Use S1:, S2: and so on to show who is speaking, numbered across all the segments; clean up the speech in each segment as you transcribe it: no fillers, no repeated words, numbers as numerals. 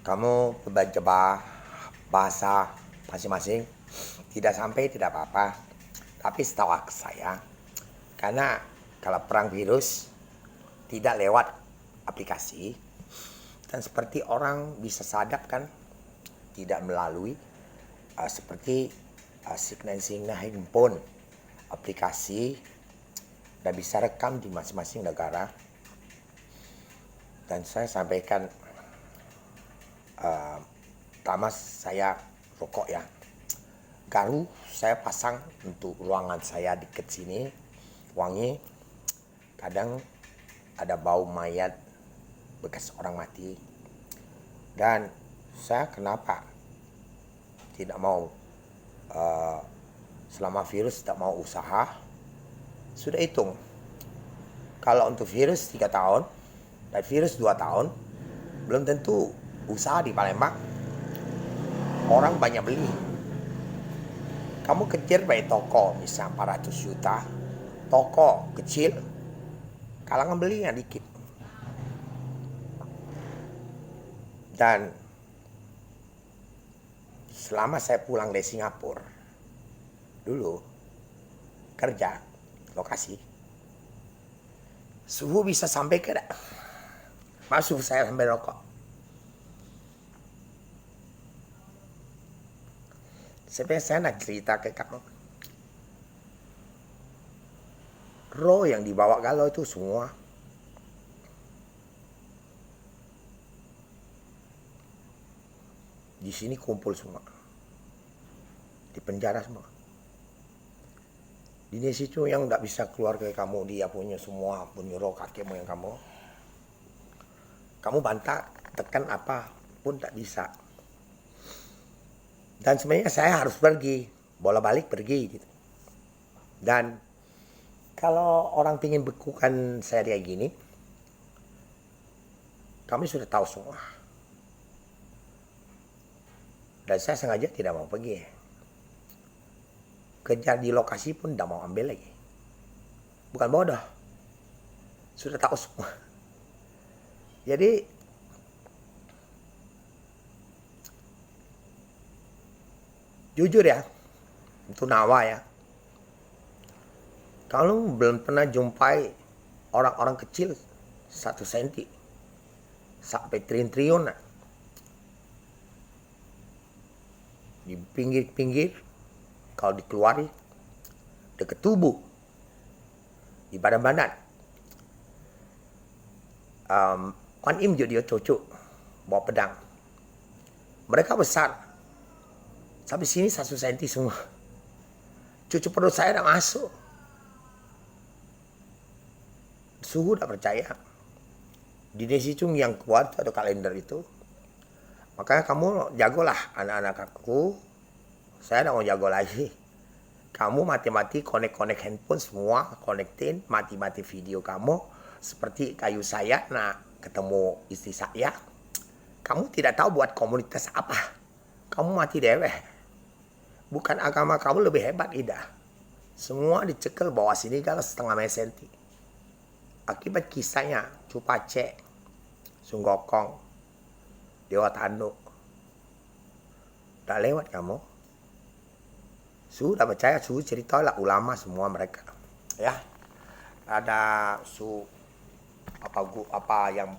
S1: kamu coba bahasa masing-masing, tidak sampai tidak apa-apa. Tapi setahu saya, karena kalau perang virus tidak lewat aplikasi, dan seperti orang bisa sadap kan, tidak melalui seperti sequencing handphone, aplikasi, dan bisa rekam di masing-masing negara. Dan saya sampaikan, pertama saya rokok ya, garu saya pasang untuk ruangan saya dekat sini, wangi. Kadang ada bau mayat bekas orang mati. Dan saya kenapa tidak mau, selama virus tidak mau usaha, sudah hitung. Kalau untuk virus 3 tahun dan virus 2 tahun, belum tentu usaha di Palembang orang banyak beli. Kamu kejar baik toko misal 400 juta, toko kecil, kalangan belinya dikit. Dan selama saya pulang dari Singapura, dulu kerja lokasi, suhu bisa sampai ke masuk saya sampai rokok. Sebenarnya saya nak cerita ke kamu, roh yang dibawa galau itu semua di sini kumpul semua, di penjara semua. Di situ yang tidak bisa keluar ke kamu, dia punya semua, punya roh kakek moyang kamu bantah, tekan apa pun tak bisa. Dan sebenarnya saya harus pergi, bola balik pergi gitu. Dan kalau orang ingin bekukan saya kayak gini, kami sudah tahu semua. Dan saya sengaja tidak mau pergi. Kejar di lokasi pun tidak mau ambil lagi. Bukan bodoh, sudah tahu semua. Jadi jujur ya, itu nawa ya. Kalau belum pernah jumpai orang-orang kecil 1 senti sampai triliun di pinggir-pinggir, kalau dikeluari dekat tubuh, di badan-badan. Kuan Im juga dia cucu bawa pedang. Mereka besar. Sampai sini 1 senti semua. Cucu perut saya udah masuk. Suhu udah percaya. Di Desicung yang kuat atau kalender itu. Makanya kamu jagolah anak-anak aku. Saya udah mau jago lagi. Kamu mati-mati connect handphone semua. Connectin, mati-mati video kamu. Seperti kayu saya, nah ketemu istri saya. Kamu tidak tahu buat komunitas apa. Kamu mati deweh. Bukan agama kamu lebih hebat, tidak. Semua dicekel bawah sini kalau 0,5 senti. Akibat kisahnya, Cupace, Sunggokong, Dewa Tanduk. Udah lewat kamu. Sudah percaya, cerita lah ulama semua mereka. Ya, ada apa yang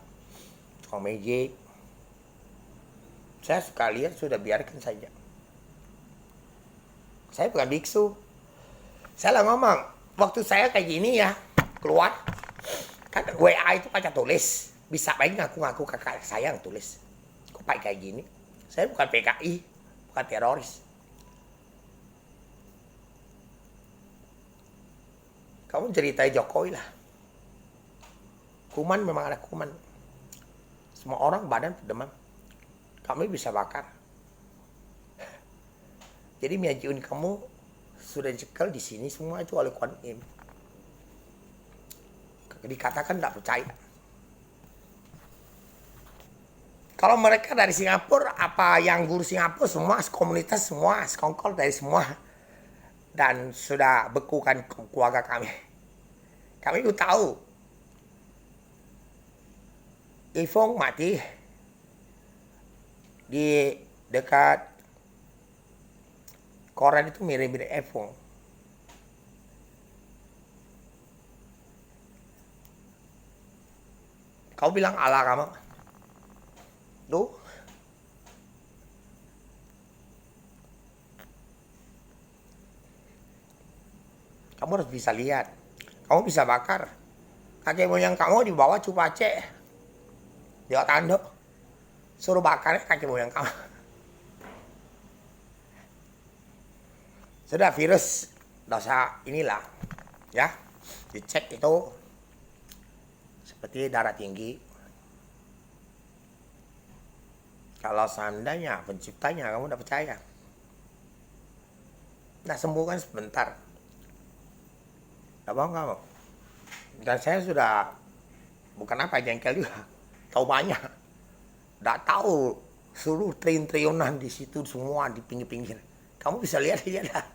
S1: komedi. Saya suka lihat, sudah biarkan saja. Saya bukan biksu. Saya lah ngomong, waktu saya kayak gini ya, keluar, kan WA itu pakai tulis. Bisa baik ngaku-ngaku kakak saya yang tulis. Kok pakai kayak gini? Saya bukan PKI, bukan teroris. Kamu ceritain Jokowi lah. Kuman memang ada kuman. Semua orang badan demam. Kami bisa bakar. Jadi miajiun kamu sudah dicekel di sini semua itu oleh Kuan Im. Dikatakan tidak percaya. Kalau mereka dari Singapura, apa yang guru Singapura semua, komunitas semua, sekongkol dari semua. Dan sudah bekukan keluarga kami. Kami itu tahu. Ifong mati. di dekat koran itu mirip-mirip Evong. Kau bilang ala kamu. Tuh. Kamu harus bisa lihat. Kamu bisa bakar. Kakek moyang kamu dibawa Cupace. Di Otando. Suruh bakar kakek moyang kamu. Sudah virus dosa inilah. Ya. Dicek itu. Seperti darah tinggi. Kalau seandainya penciptanya kamu udah percaya. Nah sembuh kan sebentar. Gak bohong kamu. Dan saya sudah bukan apa jengkel juga. Tahu banyak. Gak tahu seluruh triliunan di situ semua di pinggir-pinggir. Kamu bisa lihat aja dah.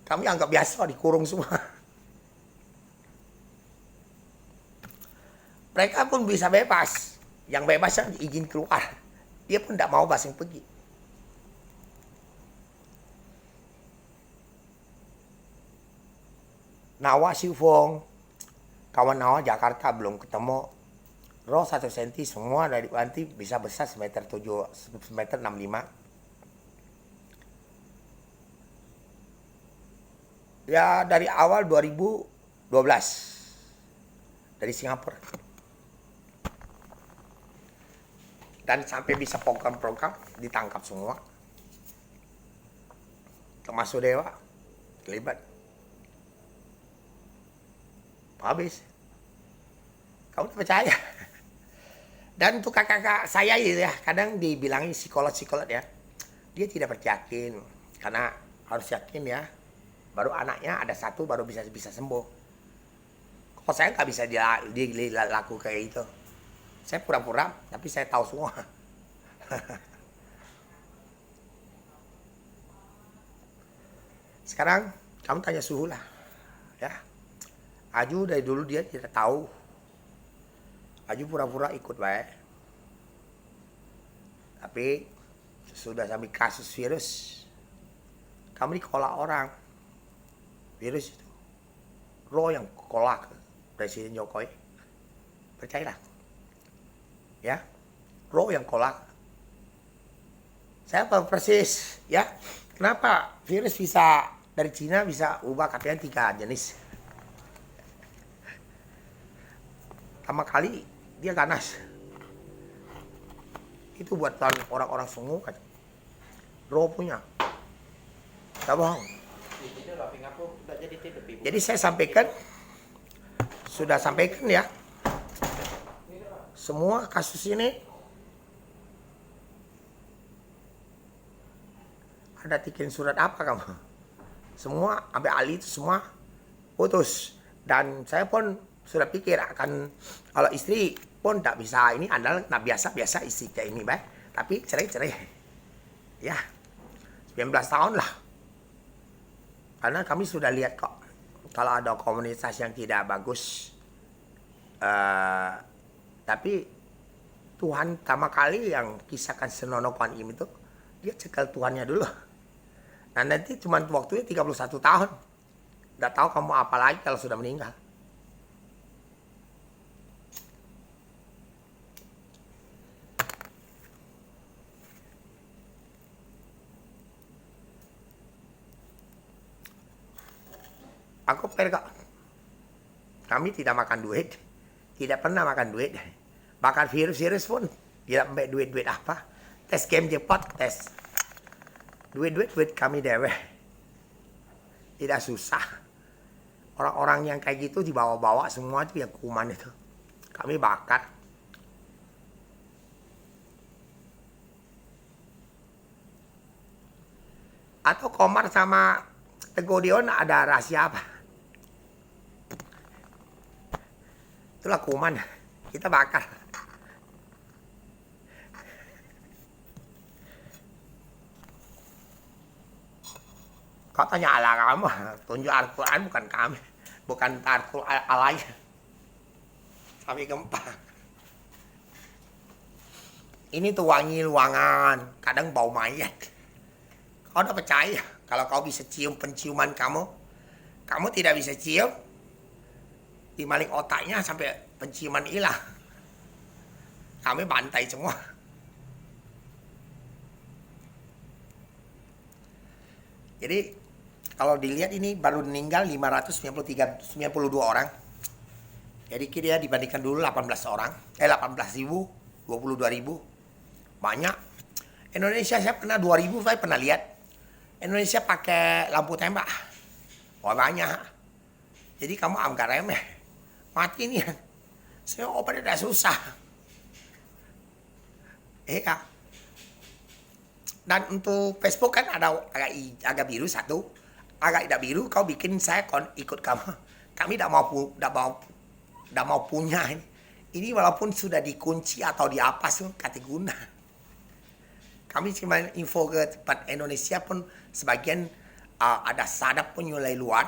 S1: Kami anggap biasa dikurung semua. Mereka pun bisa bebas. Yang bebas yang izin keluar. Dia pun tidak mau basing pergi. Nawa Sifong, kawan Nawa Jakarta belum ketemu. Roh 1 cm semua dari nanti bisa besar semeter 65. Ya dari awal 2012 dari Singapura. Dan sampai bisa program-program ditangkap semua. Termasuk Dewa terlibat. Habis. Kamu percaya? Dan untuk kakak-kakak saya ya, kadang dibilangin psikolog ya. Dia tidak yakin karena harus yakin ya. Baru anaknya ada satu baru bisa sembuh. Kok saya nggak bisa dilaku kayak itu. Saya pura-pura tapi saya tahu semua. Sekarang kamu tanya suhu lah. Ya. Aju dari dulu dia tidak tahu. Aju pura-pura ikut baik. Tapi sudah sampai kasus virus. Kamu dikolak orang. Virus itu. Roh yang kolak Presiden Jokowi. Percayalah. Ya. Roh yang kolak. Saya tahu persis. Ya. Kenapa virus bisa dari Cina bisa ubah katanya 3 jenis. Pertama kali dia ganas. Itu buat orang-orang sungu kan. Roh punya. Tak bohong. Jadi saya sampaikan, sudah sampaikan ya. Semua kasus ini ada bikin surat apa kamu? Semua sampai Ali itu semua putus. Dan saya pun sudah pikir akan kalau istri pun tak bisa ini adalah biasa istri kayak ini baik. Tapi cerai. Ya. 19 tahun lah. Karena kami sudah lihat kok. Kalau ada komunitas yang tidak bagus. Tapi Tuhan pertama kali yang kisahkan Senono Kuan Im itu. Dia cekal Tuhannya dulu. Nah nanti cuma waktunya 31 tahun. Nggak tahu kamu apa lagi kalau sudah meninggal. Aku perga. Kami tidak makan duit. Tidak pernah makan duit. Bahkan virus pun tidak sampai duit apa. Tes game jackpot, tes. Duit kami dewe. Tidak susah. Orang-orang yang kayak gitu dibawa-bawa semua itu yang kuman itu. Kami bakar. Atau Komar sama Teguh Dion ada rahasia apa? Itulah kuman, kita bakar. Kau tanya ala kamu, tunjuk Al-Quran bukan kami. Bukan Al-Quran alanya. Kami gempa. Ini tuh wangi ruangan, kadang bau mayat. Kau udah percaya kalau kau bisa cium penciuman kamu tidak bisa cium di maling otaknya sampai penciuman hilang. Kami bantai semua. Jadi kalau dilihat ini baru meninggal 592 orang. Jadi dia dibandingkan dulu 18 orang, 18.000, 22.000. Banyak. Indonesia saya pernah 2000, saya pernah lihat. Indonesia pakai lampu tembak. Wah banyak. Jadi kamu anggap remeh. Mati nih. Saya obat tidak susah. Iya. Dan untuk Facebook kan ada agak biru satu. Agak tidak biru, kau bikin saya ikut kamu. Kami tidak mau punya ini. Ini walaupun sudah dikunci atau diapa pun kata guna. Kami cuma info ke tempat Indonesia pun sebagian ada sadap pun mulai luar,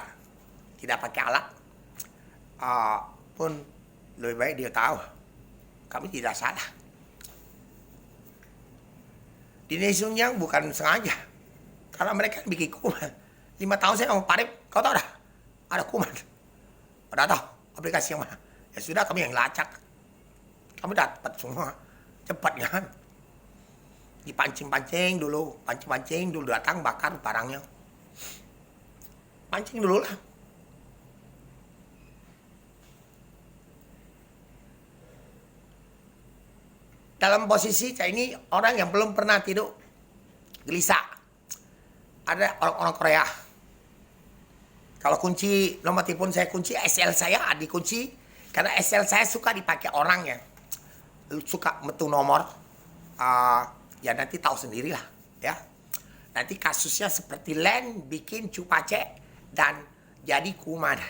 S1: tidak pakai alat, pun lebih baik dia tahu. Kami tidak salah. Di Indonesia yang bukan sengaja, karena mereka bikin kuman. 5 tahun saya mau parip, kau tahu dah, ada kuman. Udah tahu aplikasi yang mana? Ya sudah kami yang lacak. Kami dapat semua cepat kan? Dipancing-pancing dulu, datang bakar barangnya. Pancing dulu lah. Dalam posisi saya ini orang yang belum pernah tidur gelisah. Ada orang-orang Korea. Kalau kunci nomor telepon saya kunci, SL saya dikunci. Karena SL saya suka dipakai orang yang suka metu nomor. Ya nanti tahu sendirilah ya. Nanti kasusnya seperti Len bikin cupace dan jadi kuman.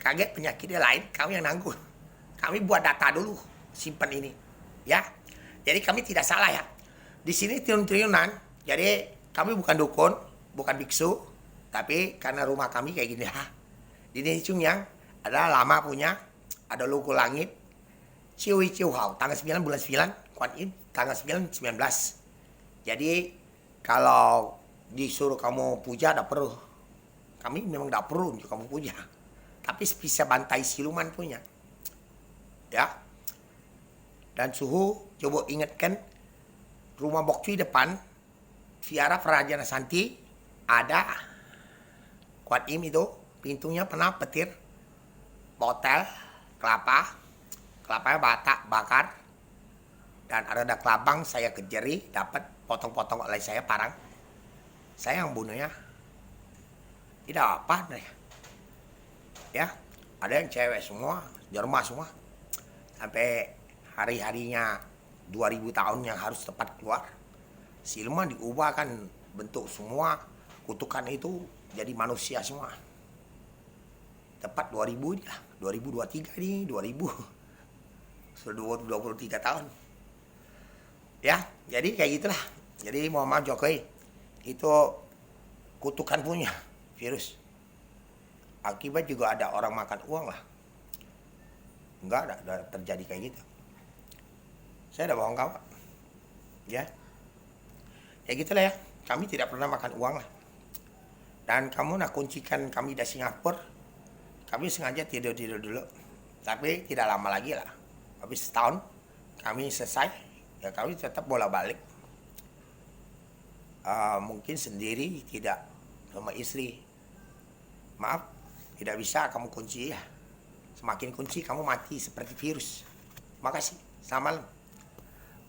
S1: Kaget penyakitnya lain, kami yang nanggung. Kami buat data dulu, simpan ini ya. Jadi kami tidak salah ya. Di sini triliun-triliunan. Jadi kami bukan dukun, bukan biksu, tapi karena rumah kami kayak gini ya. Di Nisung yang ada lama punya, ada logo langit. Ciwi Ciu Hao, tanggal 9 bulan 9, Kuan Yin, tanggal 9, 19. Jadi kalau disuruh kamu puja tidak perlu. Kami memang tidak perlu untuk kamu puja. Tapi bisa bantai siluman punya. Ya. Dan suhu, coba ingatkan rumah Bok Cui depan, Viara Prajana Santi, ada Kuan Im itu, pintunya pernah petir, botel, kelapanya bakar, dan ada kelabang saya kejeri, dapat potong-potong oleh saya parang. Saya yang bunuhnya. Tidak apa nih. Ya, ada yang cewek semua, Jerman semua. Sampai hari-harinya 2000 tahun yang harus tepat keluar. Siluman diubah kan bentuk semua, kutukan itu jadi manusia semua. Tepat 2000 ini lah, 2023 ini, 2000. Sudah 23 tahun. Ya, jadi kayak gitulah. Jadi Muhammad Jokowi itu kutukan punya virus. Akibat juga ada orang makan uang lah. Enggak ada terjadi kayak gitu. Saya udah bohong kawan. Ya. Ya gitulah ya. Kami tidak pernah makan uang lah. Dan kamu nak kuncikan kami dari Singapura. Kami sengaja tidur dulu. Tapi tidak lama lagi lah. Habis setahun kami selesai. Ya kami tetap bolak-balik. Mungkin sendiri, tidak sama istri. Maaf, tidak bisa kamu kunci ya. Semakin kunci kamu mati seperti virus. Makasih, selamat malam.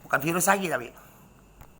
S1: Bukan virus lagi tapi